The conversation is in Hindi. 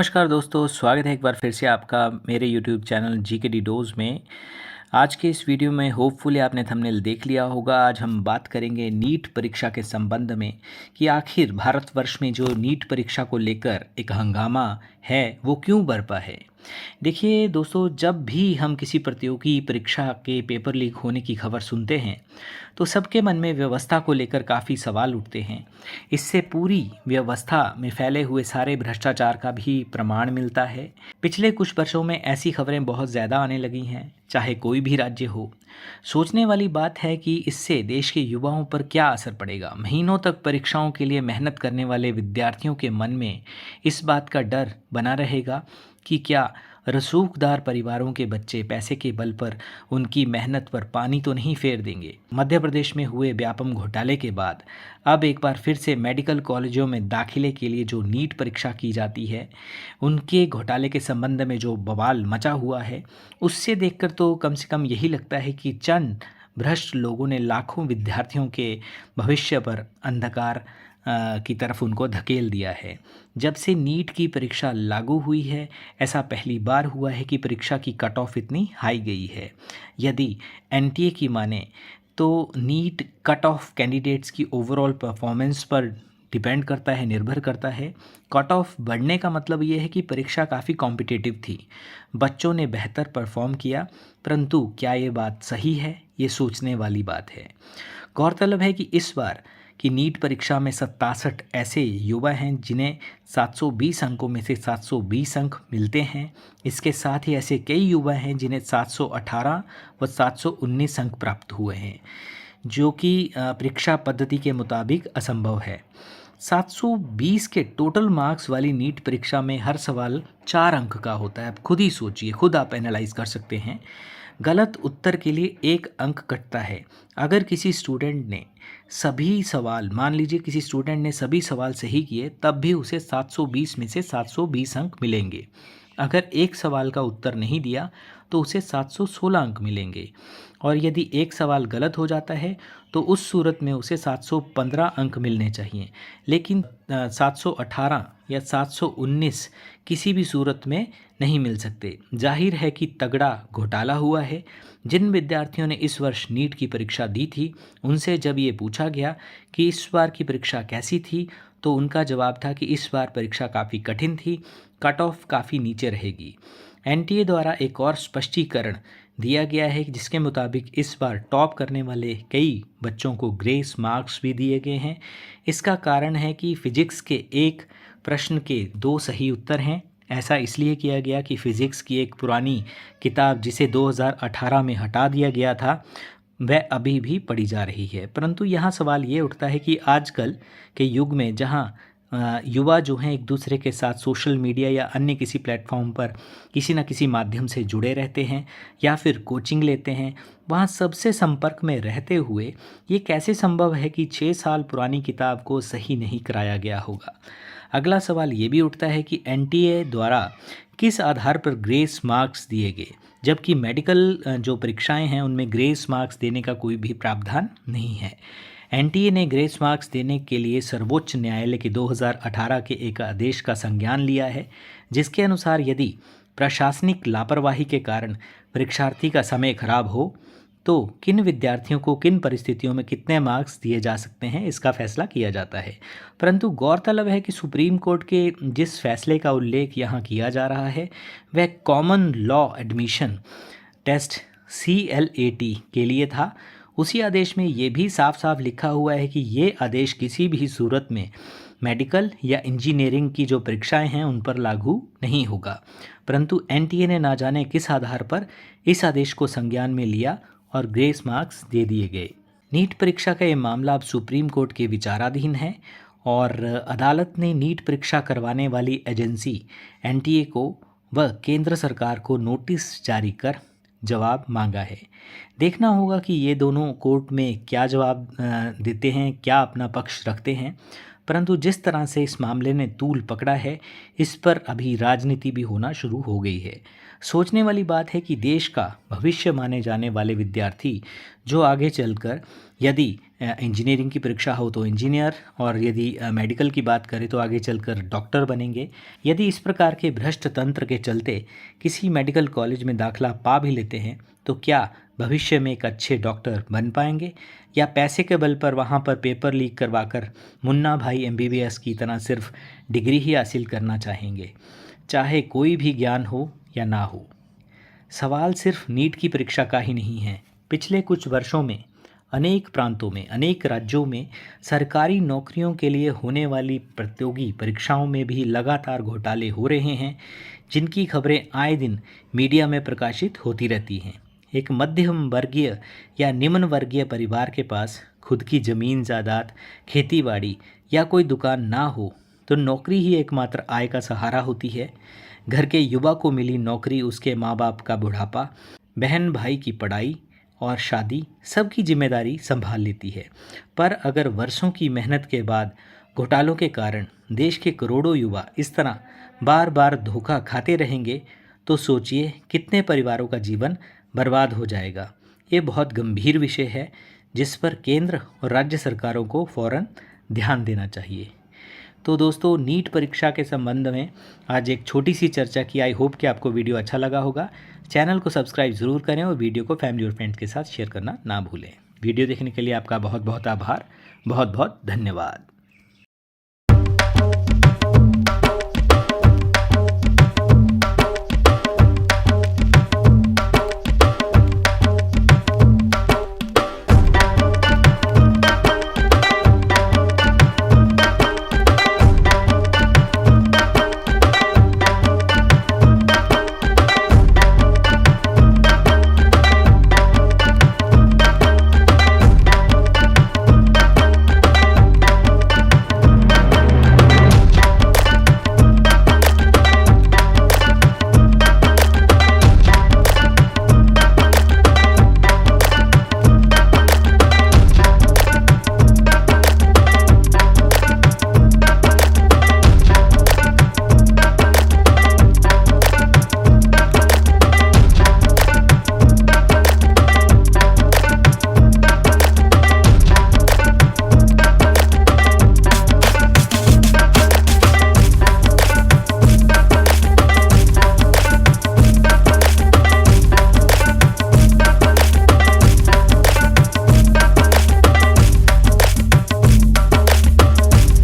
नमस्कार दोस्तों, स्वागत है एक बार फिर से आपका मेरे YouTube channel GK D dose में। आज के इस वीडियो में होपफुली आपने थंबनेल देख लिया होगा। आज हम बात करेंगे नीट परीक्षा के संबंध में कि आखिर भारतवर्ष में जो नीट परीक्षा को लेकर एक हंगामा है वो क्यों बरपा है। देखिए दोस्तों, जब भी हम किसी प्रतियोगी परीक्षा के पेपर लीक होने की खबर सुनते हैं तो सबके मन में व्यवस्था को लेकर काफ़ी सवाल उठते हैं। इससे पूरी व्यवस्था में फैले हुए सारे भ्रष्टाचार का भी प्रमाण मिलता है। पिछले कुछ वर्षों में ऐसी खबरें बहुत ज़्यादा आने लगी हैं, चाहे कोई भी राज्य हो। सोचने वाली बात है कि इससे देश के युवाओं पर क्या असर पड़ेगा। महीनों तक परीक्षाओं के लिए मेहनत करने वाले विद्यार्थियों के मन में इस बात का डर बना रहेगा कि क्या रसूखदार परिवारों के बच्चे पैसे के बल पर उनकी मेहनत पर पानी तो नहीं फेर देंगे। मध्य प्रदेश में हुए व्यापम घोटाले के बाद अब एक बार फिर से मेडिकल कॉलेजों में दाखिले के लिए जो नीट परीक्षा की जाती है, उनके घोटाले के संबंध में जो बवाल मचा हुआ है, उससे देखकर तो कम से कम यही लगता है कि चंद भ्रष्ट लोगों ने लाखों विद्यार्थियों के भविष्य पर अंधकार की तरफ उनको धकेल दिया है। जब से नीट की परीक्षा लागू हुई है, ऐसा पहली बार हुआ है कि परीक्षा की कट ऑफ इतनी हाई गई है। यदि एनटीए की माने तो नीट कट ऑफ कैंडिडेट्स की ओवरऑल परफॉर्मेंस पर डिपेंड करता है, निर्भर करता है। कट ऑफ बढ़ने का मतलब ये है कि परीक्षा काफ़ी कॉम्पिटिटिव थी, बच्चों ने बेहतर परफॉर्म किया। परंतु क्या ये बात सही है, ये सोचने वाली बात है। गौरतलब है कि इस बार की नीट परीक्षा में 67 ऐसे युवा हैं जिन्हें 720 अंकों में से 720 अंक मिलते हैं। इसके साथ ही ऐसे कई युवा हैं जिन्हें 718 व 719 अंक प्राप्त हुए हैं, जो कि परीक्षा पद्धति के मुताबिक असंभव है। 720 के टोटल मार्क्स वाली नीट परीक्षा में हर सवाल 4 अंक का होता है। अब खुद ही सोचिए, खुद आप एनालाइज कर सकते हैं। गलत उत्तर के लिए 1 अंक कटता है। अगर किसी स्टूडेंट ने सभी सवाल, मान लीजिए किसी स्टूडेंट ने सभी सवाल सही किए, तब भी उसे 720 में से 720 अंक मिलेंगे। अगर एक सवाल का उत्तर नहीं दिया तो उसे 716 अंक मिलेंगे, और यदि एक सवाल गलत हो जाता है तो उस सूरत में उसे 715 अंक मिलने चाहिए। लेकिन 718 या 719 किसी भी सूरत में नहीं मिल सकते। जाहिर है कि तगड़ा घोटाला हुआ है। जिन विद्यार्थियों ने इस वर्ष नीट की परीक्षा दी थी, उनसे जब ये पूछा गया कि इस बार की परीक्षा कैसी थी, तो उनका जवाब था कि इस बार परीक्षा काफ़ी कठिन थी, कट ऑफ काफ़ी नीचे रहेगी। एनटीए द्वारा एक और स्पष्टीकरण दिया गया है जिसके मुताबिक इस बार टॉप करने वाले कई बच्चों को ग्रेस मार्क्स भी दिए गए हैं। इसका कारण है कि फिजिक्स के एक प्रश्न के 2 सही उत्तर हैं। ऐसा इसलिए किया गया कि फिजिक्स की एक पुरानी किताब, जिसे 2018 में हटा दिया गया था, वह अभी भी पढ़ी जा रही है। परंतु यहाँ सवाल ये उठता है कि आजकल के युग में जहाँ युवा जो हैं एक दूसरे के साथ सोशल मीडिया या अन्य किसी प्लेटफॉर्म पर किसी न किसी माध्यम से जुड़े रहते हैं या फिर कोचिंग लेते हैं, वहाँ सबसे संपर्क में रहते हुए ये कैसे संभव है कि 6 साल पुरानी किताब को सही नहीं कराया गया होगा। अगला सवाल ये भी उठता है कि एनटीए द्वारा किस आधार पर ग्रेस मार्क्स दिए गए, जबकि मेडिकल जो परीक्षाएं हैं उनमें ग्रेस मार्क्स देने का कोई भी प्रावधान नहीं है। एनटीए ने ग्रेस मार्क्स देने के लिए सर्वोच्च न्यायालय के 2018 के एक आदेश का संज्ञान लिया है, जिसके अनुसार यदि प्रशासनिक लापरवाही के कारण परीक्षार्थी का समय खराब हो तो किन विद्यार्थियों को किन परिस्थितियों में कितने मार्क्स दिए जा सकते हैं, इसका फैसला किया जाता है। परंतु गौरतलब है कि सुप्रीम कोर्ट के जिस फैसले का उल्लेख यहाँ किया जा रहा है वह common law admission test CLAT के लिए था। उसी आदेश में ये भी साफ साफ लिखा हुआ है कि ये आदेश किसी भी सूरत में मेडिकल या इंजीनियरिंग की जो परीक्षाएं हैं उन पर लागू नहीं होगा। परंतु एनटीए ने ना जाने किस आधार पर इस आदेश को संज्ञान में लिया और ग्रेस मार्क्स दे दिए गए। नीट परीक्षा का ये मामला अब सुप्रीम कोर्ट के विचाराधीन है और अदालत ने नीट परीक्षा करवाने वाली एजेंसी एनटीए को व केंद्र सरकार को नोटिस जारी कर जवाब मांगा है। देखना होगा कि ये दोनों कोर्ट में क्या जवाब देते हैं, क्या अपना पक्ष रखते हैं। परंतु जिस तरह से इस मामले ने तूल पकड़ा है, इस पर अभी राजनीति भी होना शुरू हो गई है। सोचने वाली बात है कि देश का भविष्य माने जाने वाले विद्यार्थी जो आगे चलकर यदि इंजीनियरिंग की परीक्षा हो तो इंजीनियर, और यदि मेडिकल की बात करें तो आगे चलकर डॉक्टर बनेंगे। यदि इस प्रकार के भ्रष्ट तंत्र के चलते किसी मेडिकल कॉलेज में दाखला पा भी लेते हैं तो क्या भविष्य में एक अच्छे डॉक्टर बन पाएंगे, या पैसे के बल पर वहाँ पर पेपर लीक करवाकर मुन्ना भाई एमबीबीएस की तरह सिर्फ डिग्री ही हासिल करना चाहेंगे, चाहे कोई भी ज्ञान हो या ना हो। सवाल सिर्फ नीट की परीक्षा का ही नहीं है। पिछले कुछ वर्षों में अनेक प्रांतों में, अनेक राज्यों में सरकारी नौकरियों के लिए होने वाली प्रतियोगी परीक्षाओं में भी लगातार घोटाले हो रहे हैं, जिनकी खबरें आए दिन मीडिया में प्रकाशित होती रहती हैं। एक मध्यम वर्गीय या निम्न वर्गीय परिवार के पास खुद की ज़मीन जायदाद, खेतीबाड़ी या कोई दुकान ना हो तो नौकरी ही एकमात्र आय का सहारा होती है। घर के युवा को मिली नौकरी उसके माँ बाप का बुढ़ापा, बहन भाई की पढ़ाई और शादी सबकी जिम्मेदारी संभाल लेती है। पर अगर वर्षों की मेहनत के बाद घोटालों के कारण देश के करोड़ों युवा इस तरह बार बार धोखा खाते रहेंगे तो सोचिए कितने परिवारों का जीवन बर्बाद हो जाएगा। ये बहुत गंभीर विषय है जिस पर केंद्र और राज्य सरकारों को फौरन ध्यान देना चाहिए। तो दोस्तों, नीट परीक्षा के संबंध में आज एक छोटी सी चर्चा की। आई होप कि आपको वीडियो अच्छा लगा होगा। चैनल को सब्सक्राइब ज़रूर करें और वीडियो को फैमिली और फ्रेंड्स के साथ शेयर करना ना भूलें। वीडियो देखने के लिए आपका बहुत बहुत आभार। बहुत बहुत धन्यवाद।